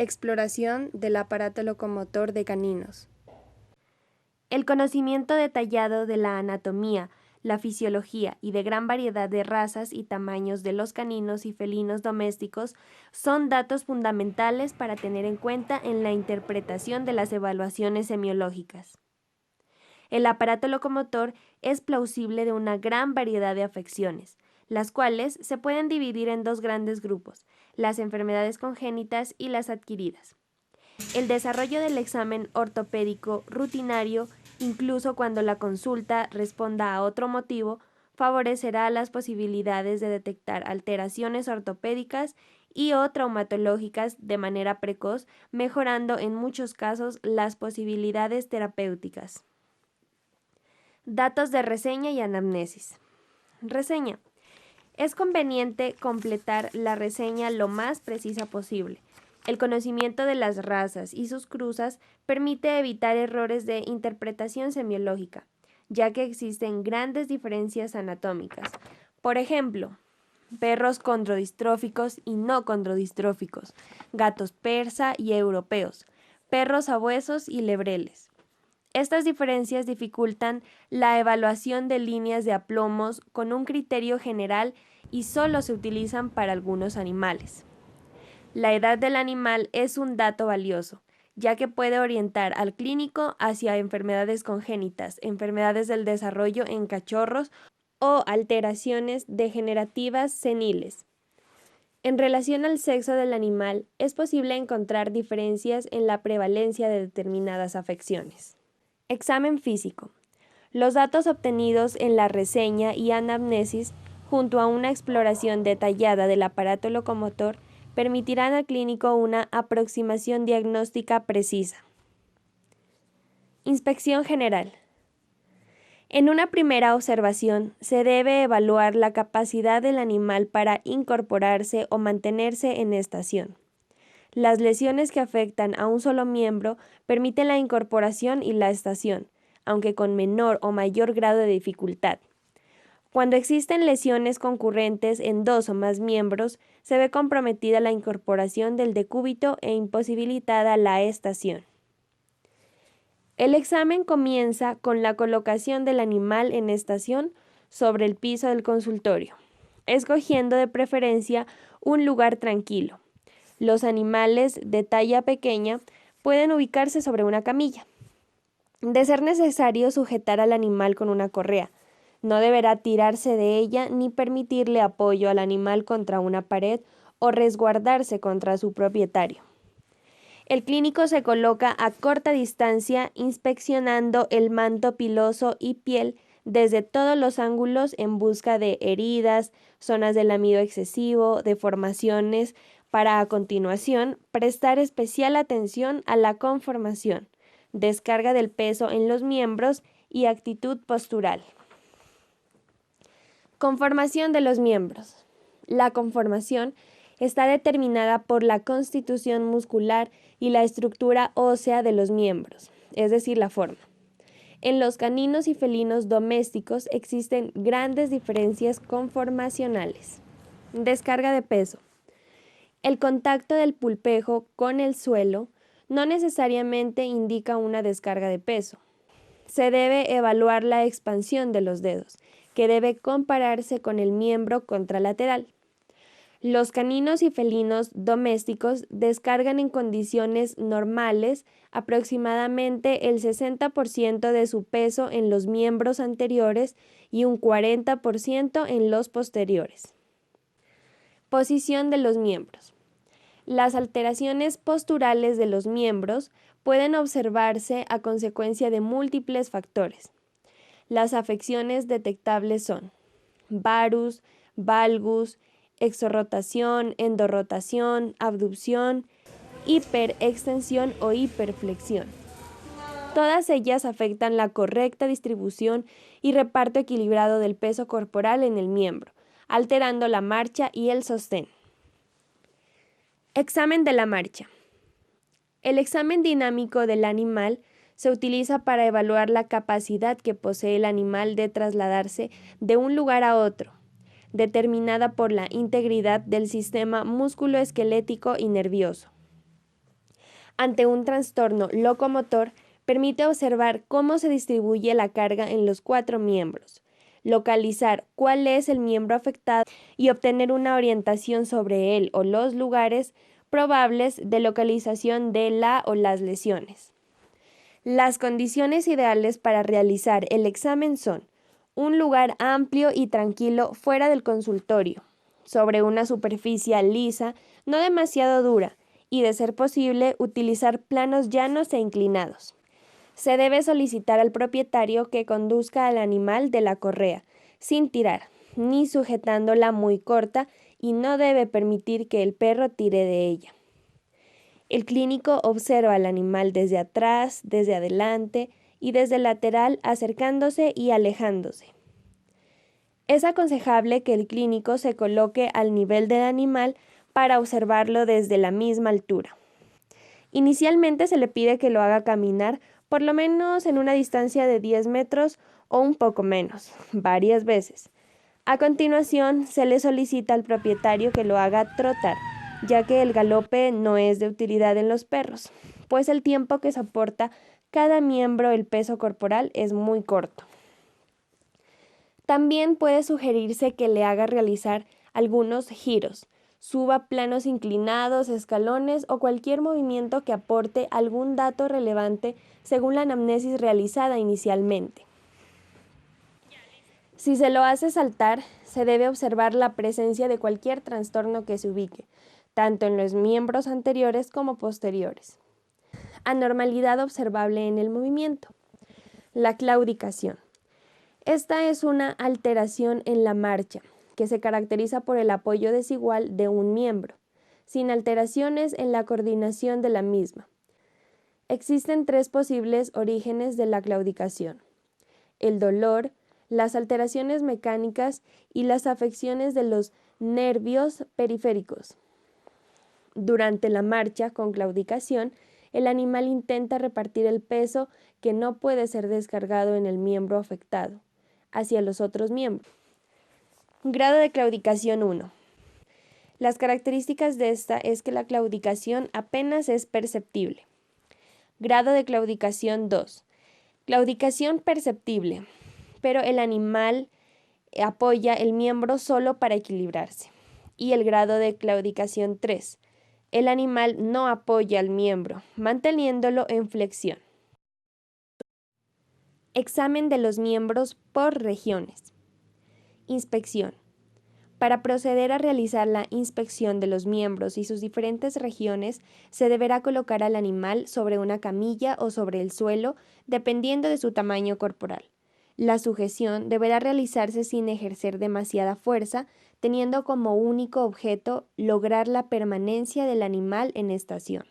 Exploración del aparato locomotor de caninos. El conocimiento detallado de la anatomía, la fisiología y de gran variedad de razas y tamaños de los caninos y felinos domésticos son datos fundamentales para tener en cuenta en la interpretación de las evaluaciones semiológicas. El aparato locomotor es plausible de una gran variedad de afecciones, las cuales se pueden dividir en dos grandes grupos, las enfermedades congénitas y las adquiridas. El desarrollo del examen ortopédico rutinario, incluso cuando la consulta responda a otro motivo, favorecerá las posibilidades de detectar alteraciones ortopédicas y o traumatológicas de manera precoz, mejorando en muchos casos las posibilidades terapéuticas. Datos de reseña y anamnesis. Reseña. Es conveniente completar la reseña lo más precisa posible. El conocimiento de las razas y sus cruzas permite evitar errores de interpretación semiológica, ya que existen grandes diferencias anatómicas. Por ejemplo, perros condrodistróficos y no condrodistróficos, gatos persa y europeos, perros sabuesos y lebreles. Estas diferencias dificultan la evaluación de líneas de aplomos con un criterio general y solo se utilizan para algunos animales. La edad del animal es un dato valioso, ya que puede orientar al clínico hacia enfermedades congénitas, enfermedades del desarrollo en cachorros o alteraciones degenerativas seniles. En relación al sexo del animal, es posible encontrar diferencias en la prevalencia de determinadas afecciones. Examen físico. Los datos obtenidos en la reseña y anamnesis, junto a una exploración detallada del aparato locomotor, permitirán al clínico una aproximación diagnóstica precisa. Inspección general. En una primera observación, se debe evaluar la capacidad del animal para incorporarse o mantenerse en estación. Las lesiones que afectan a un solo miembro permiten la incorporación y la estación, aunque con menor o mayor grado de dificultad. Cuando existen lesiones concurrentes en dos o más miembros, se ve comprometida la incorporación del decúbito e imposibilitada la estación. El examen comienza con la colocación del animal en estación sobre el piso del consultorio, escogiendo de preferencia un lugar tranquilo. Los animales de talla pequeña pueden ubicarse sobre una camilla. De ser necesario sujetar al animal con una correa. No deberá tirarse de ella ni permitirle apoyo al animal contra una pared o resguardarse contra su propietario. El clínico se coloca a corta distancia inspeccionando el manto piloso y piel desde todos los ángulos en busca de heridas, zonas de lamido excesivo, deformaciones, para a continuación prestar especial atención a la conformación, descarga del peso en los miembros y actitud postural. Conformación de los miembros. La conformación está determinada por la constitución muscular y la estructura ósea de los miembros, es decir, la forma. En los caninos y felinos domésticos existen grandes diferencias conformacionales. Descarga de peso. El contacto del pulpejo con el suelo no necesariamente indica una descarga de peso. Se debe evaluar la expansión de los dedos, que debe compararse con el miembro contralateral. Los caninos y felinos domésticos descargan en condiciones normales aproximadamente el 60% de su peso en los miembros anteriores y un 40% en los posteriores. Posición de los miembros. Las alteraciones posturales de los miembros pueden observarse a consecuencia de múltiples factores. Las afecciones detectables son varus, valgus, exorrotación, endorrotación, abducción, hiperextensión o hiperflexión. Todas ellas afectan la correcta distribución y reparto equilibrado del peso corporal en el miembro, alterando la marcha y el sostén. Examen de la marcha. El examen dinámico del animal se utiliza para evaluar la capacidad que posee el animal de trasladarse de un lugar a otro, determinada por la integridad del sistema musculoesquelético y nervioso. ante un trastorno locomotor, permite observar cómo se distribuye la carga en los 4 miembros, localizar cuál es el miembro afectado y obtener una orientación sobre él o los lugares probables de localización de la o las lesiones. Las condiciones ideales para realizar el examen son un lugar amplio y tranquilo fuera del consultorio, sobre una superficie lisa, no demasiado dura, y de ser posible utilizar planos llanos e inclinados. Se debe solicitar al propietario que conduzca al animal de la correa, sin tirar, ni sujetándola muy corta, y no debe permitir que el perro tire de ella. El clínico observa al animal desde atrás, desde adelante y desde el lateral, acercándose y alejándose. Es aconsejable que el clínico se coloque al nivel del animal para observarlo desde la misma altura. Inicialmente se le pide que lo haga caminar por lo menos en una distancia de 10 metros o un poco menos, varias veces. A continuación, se le solicita al propietario que lo haga trotar, ya que el galope no es de utilidad en los perros, pues el tiempo que soporta cada miembro el peso corporal es muy corto. También puede sugerirse que le haga realizar algunos giros, suba planos inclinados, escalones o cualquier movimiento que aporte algún dato relevante según la anamnesis realizada inicialmente. Si se lo hace saltar, se debe observar la presencia de cualquier trastorno que se ubique, tanto en los miembros anteriores como posteriores. Anormalidad observable en el movimiento. La claudicación. Esta es una alteración en la marcha, que se caracteriza por el apoyo desigual de un miembro, sin alteraciones en la coordinación de la misma. Existen 3 posibles orígenes de la claudicación: el dolor, las alteraciones mecánicas y las afecciones de los nervios periféricos. Durante la marcha con claudicación, el animal intenta repartir el peso que no puede ser descargado en el miembro afectado hacia los otros miembros. Grado de claudicación 1. Las características de esta es que la claudicación apenas es perceptible. Grado de claudicación 2. Claudicación perceptible, pero el animal apoya el miembro solo para equilibrarse. Y el grado de claudicación 3. El animal no apoya al miembro, manteniéndolo en flexión. Examen de los miembros por regiones. Inspección. Para proceder a realizar la inspección de los miembros y sus diferentes regiones, se deberá colocar al animal sobre una camilla o sobre el suelo, dependiendo de su tamaño corporal. La sujeción deberá realizarse sin ejercer demasiada fuerza, teniendo como único objeto lograr la permanencia del animal en estación.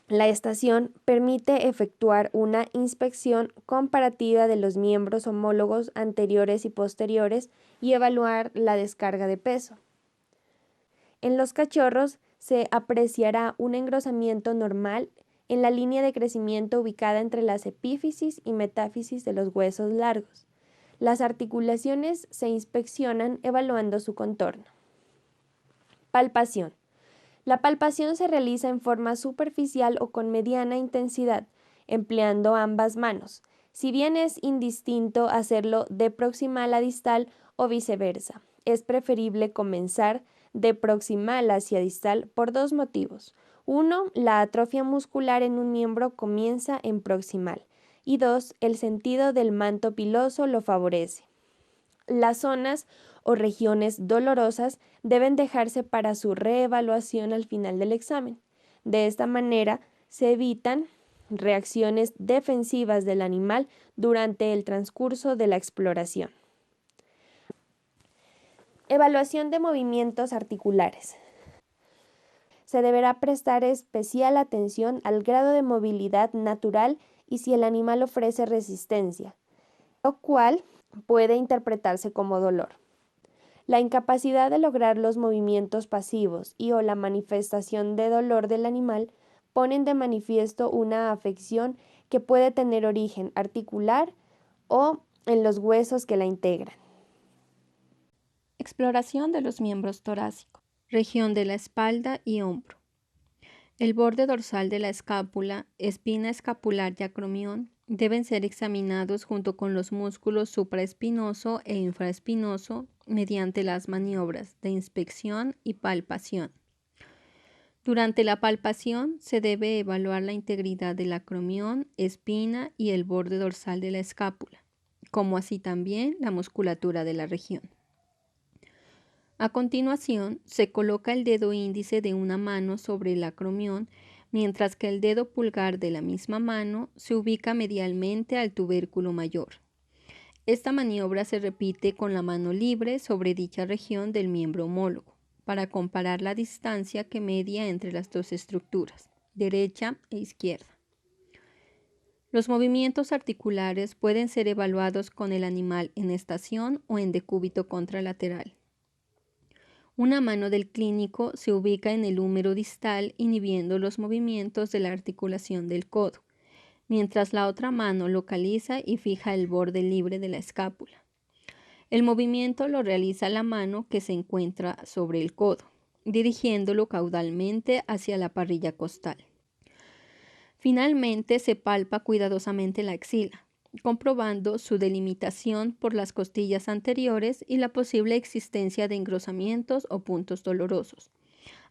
La estación permite efectuar una inspección comparativa de los miembros homólogos anteriores y posteriores y evaluar la descarga de peso. En los cachorros se apreciará un engrosamiento normal en la línea de crecimiento ubicada entre las epífisis y metáfisis de los huesos largos. Las articulaciones se inspeccionan evaluando su contorno. Palpación. La palpación se realiza en forma superficial o con mediana intensidad, empleando ambas manos, si bien es indistinto hacerlo de proximal a distal o viceversa. Es preferible comenzar de proximal hacia distal por 2 motivos. 1. La atrofia muscular en un miembro comienza en proximal. Y 2. El sentido del manto piloso lo favorece. Las zonas o regiones dolorosas deben dejarse para su reevaluación al final del examen. De esta manera se evitan reacciones defensivas del animal durante el transcurso de la exploración. Evaluación de movimientos articulares. Se deberá prestar especial atención al grado de movilidad natural y si el animal ofrece resistencia, lo cual puede interpretarse como dolor. La incapacidad de lograr los movimientos pasivos y o la manifestación de dolor del animal ponen de manifiesto una afección que puede tener origen articular o en los huesos que la integran. Exploración de los miembros torácicos, región de la espalda y hombro. El borde dorsal de la escápula, espina escapular y acromión deben ser examinados junto con los músculos supraespinoso e infraespinoso mediante las maniobras de inspección y palpación. Durante la palpación se debe evaluar la integridad del acromión, espina y el borde dorsal de la escápula, como así también la musculatura de la región. A continuación, se coloca el dedo índice de una mano sobre el acromión, mientras que el dedo pulgar de la misma mano se ubica medialmente al tubérculo mayor. Esta maniobra se repite con la mano libre sobre dicha región del miembro homólogo, para comparar la distancia que media entre las dos estructuras, derecha e izquierda. Los movimientos articulares pueden ser evaluados con el animal en estación o en decúbito contralateral. Una mano del clínico se ubica en el húmero distal inhibiendo los movimientos de la articulación del codo, mientras la otra mano localiza y fija el borde libre de la escápula. El movimiento lo realiza la mano que se encuentra sobre el codo, dirigiéndolo caudalmente hacia la parrilla costal. Finalmente se palpa cuidadosamente la axila, comprobando su delimitación por las costillas anteriores y la posible existencia de engrosamientos o puntos dolorosos.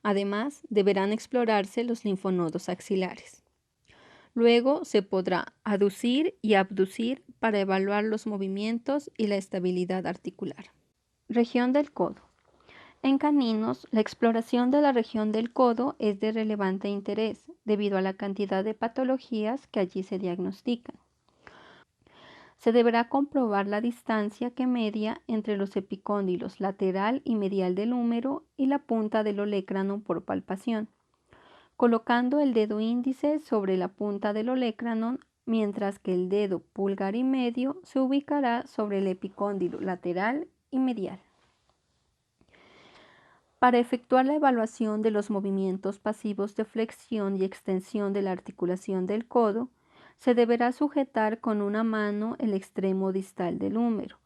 Además, deberán explorarse los linfonodos axilares. Luego se podrá aducir y abducir para evaluar los movimientos y la estabilidad articular. Región del codo. En caninos, la exploración de la región del codo es de relevante interés debido a la cantidad de patologías que allí se diagnostican. Se deberá comprobar la distancia que media entre los epicóndilos lateral y medial del húmero y la punta del olecrano por palpación, colocando el dedo índice sobre la punta del olecrano, mientras que el dedo pulgar y medio se ubicará sobre el epicóndilo lateral y medial. Para efectuar la evaluación de los movimientos pasivos de flexión y extensión de la articulación del codo, se deberá sujetar con una mano el extremo distal del húmero,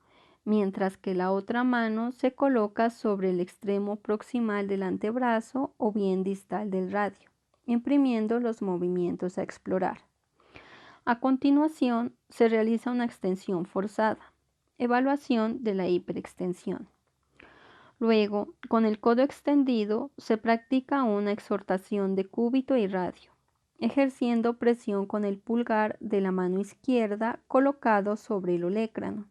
mientras que la otra mano se coloca sobre el extremo proximal del antebrazo o bien distal del radio, imprimiendo los movimientos a explorar. A continuación, se realiza una extensión forzada, evaluación de la hiperextensión. Luego, con el codo extendido, se practica una exhortación de cúbito y radio, ejerciendo presión con el pulgar de la mano izquierda colocado sobre el olecrano,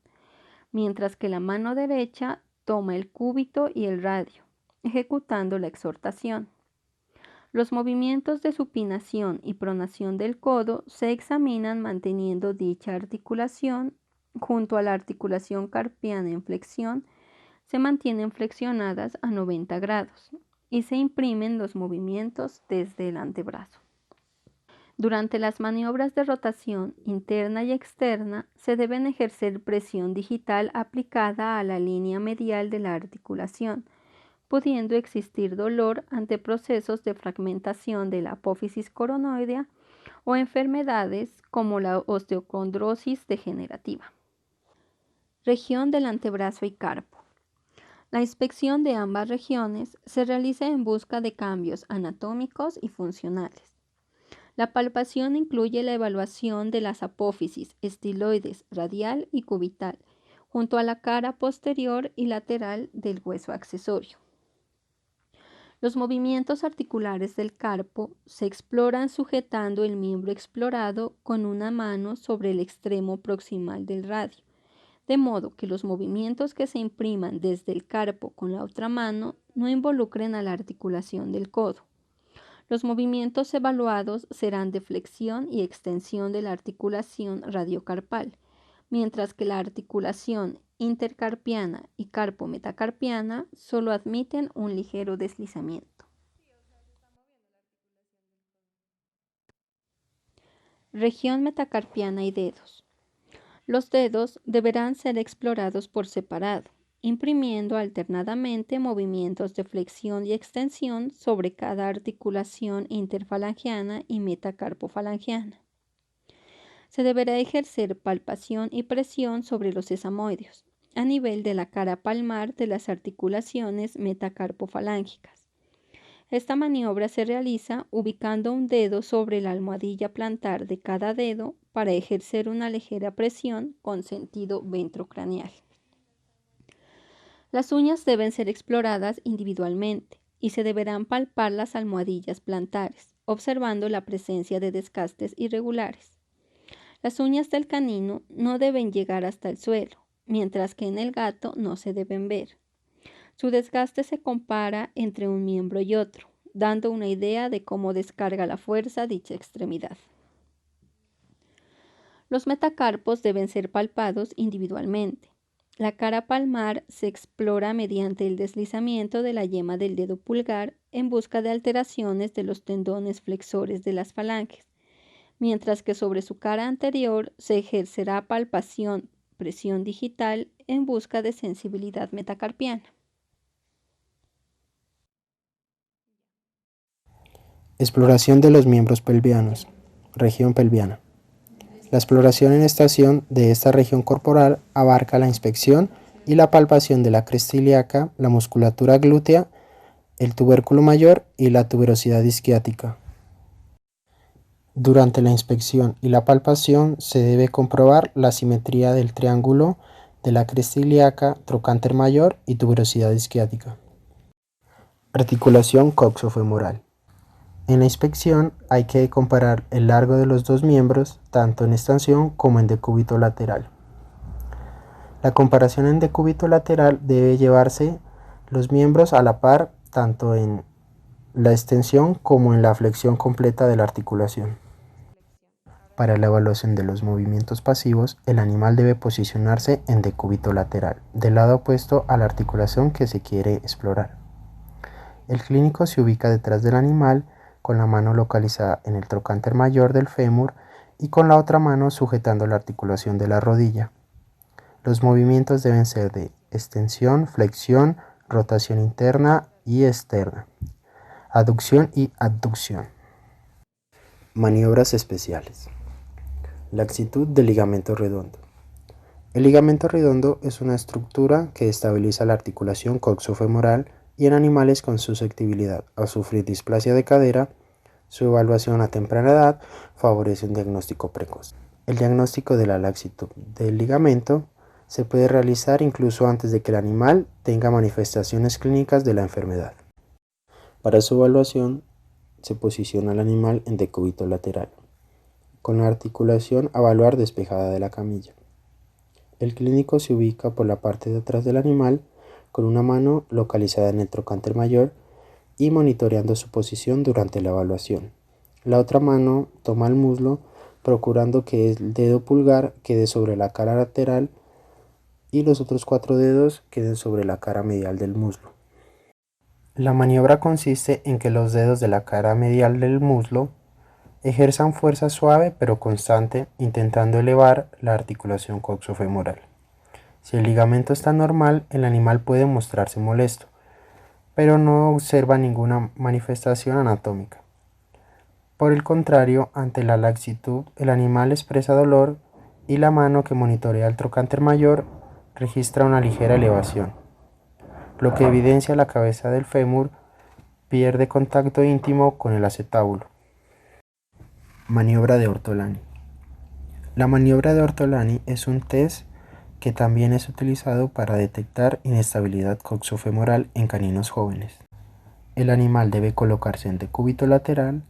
mientras que la mano derecha toma el cúbito y el radio, ejecutando la exhortación. Los movimientos de supinación y pronación del codo se examinan manteniendo dicha articulación junto a la articulación carpiana en flexión. Se mantienen flexionadas a 90 grados y se imprimen los movimientos desde el antebrazo. Durante las maniobras de rotación interna y externa se deben ejercer presión digital aplicada a la línea medial de la articulación, pudiendo existir dolor ante procesos de fragmentación de la apófisis coronoidea o enfermedades como la osteocondrosis degenerativa. Región del antebrazo y carpo. La inspección de ambas regiones se realiza en busca de cambios anatómicos y funcionales. La palpación incluye la evaluación de las apófisis estiloides radial y cubital, junto a la cara posterior y lateral del hueso accesorio. Los movimientos articulares del carpo se exploran sujetando el miembro explorado con una mano sobre el extremo proximal del radio, de modo que los movimientos que se impriman desde el carpo con la otra mano no involucren a la articulación del codo. Los movimientos evaluados serán de flexión y extensión de la articulación radiocarpal, mientras que la articulación intercarpiana y carpo-metacarpiana solo admiten un ligero deslizamiento. Región metacarpiana y dedos. Los dedos deberán ser explorados por separado, imprimiendo alternadamente movimientos de flexión y extensión sobre cada articulación interfalangiana y metacarpofalangiana. Se deberá ejercer palpación y presión sobre los sesamoideos, a nivel de la cara palmar de las articulaciones metacarpofalángicas. Esta maniobra se realiza ubicando un dedo sobre la almohadilla plantar de cada dedo para ejercer una ligera presión con sentido ventrocraneal. Las uñas deben ser exploradas individualmente y se deberán palpar las almohadillas plantares, observando la presencia de desgastes irregulares. Las uñas del canino no deben llegar hasta el suelo, mientras que en el gato no se deben ver. Su desgaste se compara entre un miembro y otro, dando una idea de cómo descarga la fuerza dicha extremidad. Los metacarpos deben ser palpados individualmente. La cara palmar se explora mediante el deslizamiento de la yema del dedo pulgar en busca de alteraciones de los tendones flexores de las falanges, mientras que sobre su cara anterior se ejercerá palpación, presión digital en busca de sensibilidad metacarpiana. Exploración de los miembros pelvianos. Región pelviana. La exploración en estación de esta región corporal abarca la inspección y la palpación de la cresta ilíaca, la musculatura glútea, el tubérculo mayor y la tuberosidad isquiática. Durante la inspección y la palpación se debe comprobar la simetría del triángulo de la cresta ilíaca, trocánter mayor y tuberosidad isquiática. Articulación coxofemoral. En la inspección hay que comparar el largo de los dos miembros, tanto en extensión como en decúbito lateral. La comparación en decúbito lateral debe llevarse los miembros a la par, tanto en la extensión como en la flexión completa de la articulación. Para la evaluación de los movimientos pasivos, el animal debe posicionarse en decúbito lateral, del lado opuesto a la articulación que se quiere explorar. El clínico se ubica detrás del animal, con la mano localizada en el trocánter mayor del fémur y con la otra mano sujetando la articulación de la rodilla. Los movimientos deben ser de extensión, flexión, rotación interna y externa, aducción y abducción. Maniobras especiales. Laxitud del ligamento redondo. El ligamento redondo es una estructura que estabiliza la articulación coxofemoral y en animales con susceptibilidad a sufrir displasia de cadera. Su evaluación a temprana edad favorece un diagnóstico precoz. El diagnóstico de la laxitud del ligamento se puede realizar incluso antes de que el animal tenga manifestaciones clínicas de la enfermedad. Para su evaluación se posiciona al animal en decúbito lateral, con la articulación a evaluar despejada de la camilla. El clínico se ubica por la parte de atrás del animal con una mano localizada en el trocánter mayor y monitoreando su posición durante la evaluación. La otra mano toma el muslo, procurando que el dedo pulgar quede sobre la cara lateral y los otros 4 dedos queden sobre la cara medial del muslo. La maniobra consiste en que los dedos de la cara medial del muslo ejerzan fuerza suave pero constante, intentando elevar la articulación coxofemoral. Si el ligamento está normal, el animal puede mostrarse molesto, pero no observa ninguna manifestación anatómica. Por el contrario, ante la laxitud, el animal expresa dolor y la mano que monitorea el trocánter mayor registra una ligera elevación, lo que evidencia la cabeza del fémur pierde contacto íntimo con el acetábulo. Maniobra de Ortolani. La maniobra de Ortolani es un test que también es utilizado para detectar inestabilidad coxofemoral en caninos jóvenes. El animal debe colocarse en decúbito lateral,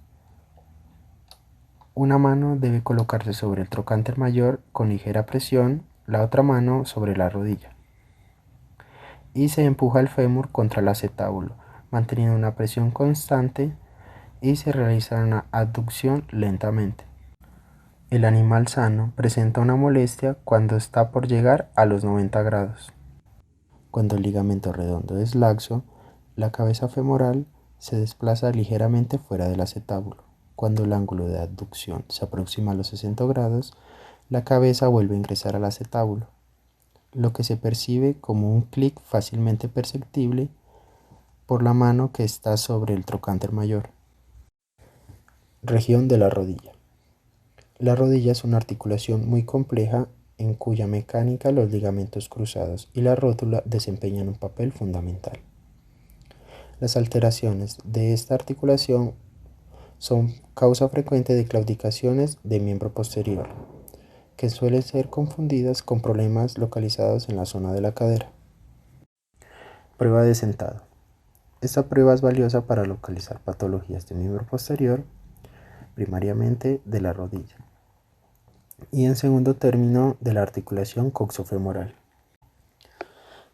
una mano debe colocarse sobre el trocánter mayor con ligera presión, la otra mano sobre la rodilla, y se empuja el fémur contra el acetábulo, manteniendo una presión constante y se realiza una abducción lentamente. El animal sano presenta una molestia cuando está por llegar a los 90 grados. Cuando el ligamento redondo es laxo, la cabeza femoral se desplaza ligeramente fuera del acetábulo. Cuando el ángulo de abducción se aproxima a los 60 grados, la cabeza vuelve a ingresar al acetábulo, lo que se percibe como un clic fácilmente perceptible por la mano que está sobre el trocánter mayor. Región de la rodilla. La rodilla es una articulación muy compleja en cuya mecánica los ligamentos cruzados y la rótula desempeñan un papel fundamental. Las alteraciones de esta articulación son causa frecuente de claudicaciones de miembro posterior, que suelen ser confundidas con problemas localizados en la zona de la cadera. Prueba de sentado. Esta prueba es valiosa para localizar patologías de miembro posterior, primariamente de la rodilla, y en segundo término de la articulación coxofemoral.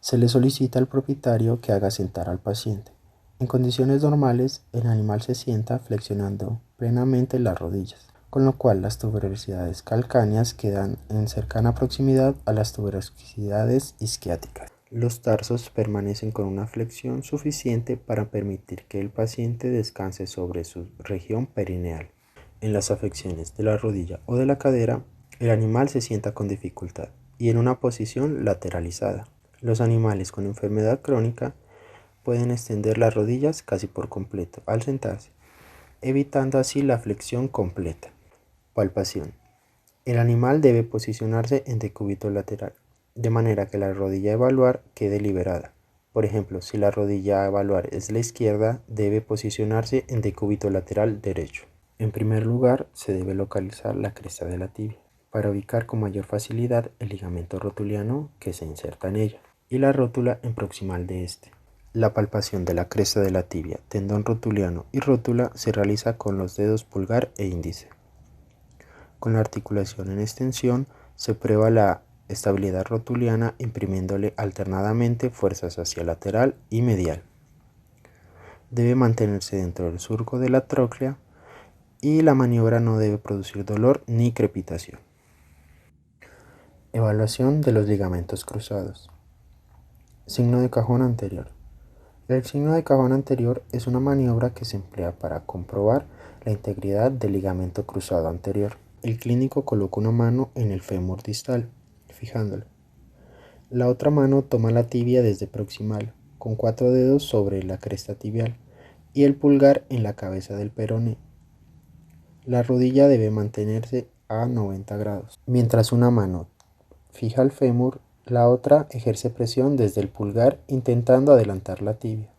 Se le solicita al propietario que haga sentar al paciente. En condiciones normales, el animal se sienta flexionando plenamente las rodillas, con lo cual las tuberosidades calcáneas quedan en cercana proximidad a las tuberosidades isquiáticas. Los tarsos permanecen con una flexión suficiente para permitir que el paciente descanse sobre su región perineal. En las afecciones de la rodilla o de la cadera, el animal se sienta con dificultad y en una posición lateralizada. Los animales con enfermedad crónica pueden extender las rodillas casi por completo al sentarse, evitando así la flexión completa. Palpación. El animal debe posicionarse en decúbito lateral, de manera que la rodilla a evaluar quede liberada. Por ejemplo, si la rodilla a evaluar es la izquierda, debe posicionarse en decúbito lateral derecho. En primer lugar, se debe localizar la cresta de la tibia, para ubicar con mayor facilidad el ligamento rotuliano que se inserta en ella, y la rótula en proximal de este. La palpación de la cresta de la tibia, tendón rotuliano y rótula se realiza con los dedos pulgar e índice. Con la articulación en extensión se prueba la estabilidad rotuliana imprimiéndole alternadamente fuerzas hacia lateral y medial. Debe mantenerse dentro del surco de la tróclea y la maniobra no debe producir dolor ni crepitación. Evaluación de los ligamentos cruzados. Signo de cajón anterior. El signo de cajón anterior es una maniobra que se emplea para comprobar la integridad del ligamento cruzado anterior. El clínico coloca una mano en el fémur distal, fijándola. La otra mano toma la tibia desde proximal, con 4 dedos sobre la cresta tibial y el pulgar en la cabeza del peroné. La rodilla debe mantenerse a 90 grados. Mientras una mano fija el fémur, la otra ejerce presión desde el pulgar intentando adelantar la tibia.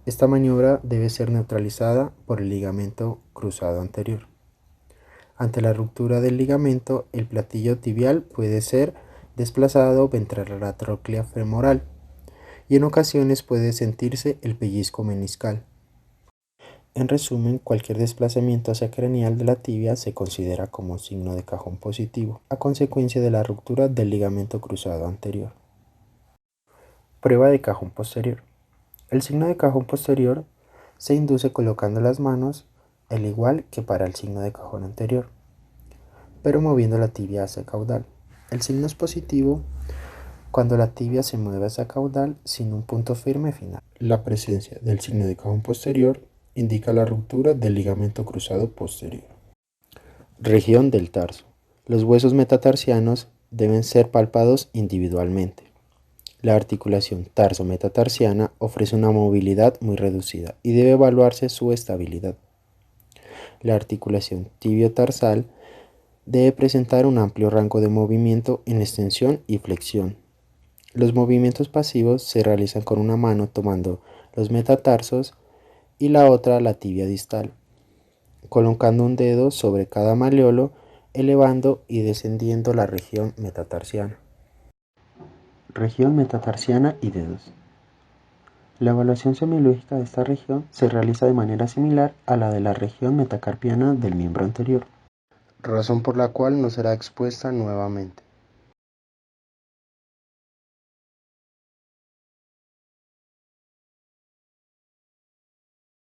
Esta maniobra debe ser neutralizada por el ligamento cruzado anterior. Ante la ruptura del ligamento, el platillo tibial puede ser desplazado ventral a la tróclea femoral y en ocasiones puede sentirse el pellizco meniscal. En resumen, cualquier desplazamiento hacia craneal de la tibia se considera como signo de cajón positivo, a consecuencia de la ruptura del ligamento cruzado anterior. Prueba de cajón posterior. El signo de cajón posterior se induce colocando las manos al igual que para el signo de cajón anterior, pero moviendo la tibia hacia caudal. El signo es positivo cuando la tibia se mueve hacia caudal sin un punto firme final. La presencia del signo de cajón posterior indica la ruptura del ligamento cruzado posterior. Región del tarso. Los huesos metatarsianos deben ser palpados individualmente. La articulación tarso-metatarsiana ofrece una movilidad muy reducida y debe evaluarse su estabilidad. La articulación tibio-tarsal debe presentar un amplio rango de movimiento en extensión y flexión. Los movimientos pasivos se realizan con una mano tomando los metatarsos y la otra la tibia distal, colocando un dedo sobre cada malleolo, elevando y descendiendo la región metatarsiana. Región metatarsiana y dedos. La evaluación semiológica de esta región se realiza de manera similar a la de la región metacarpiana del miembro anterior, razón por la cual no será expuesta nuevamente.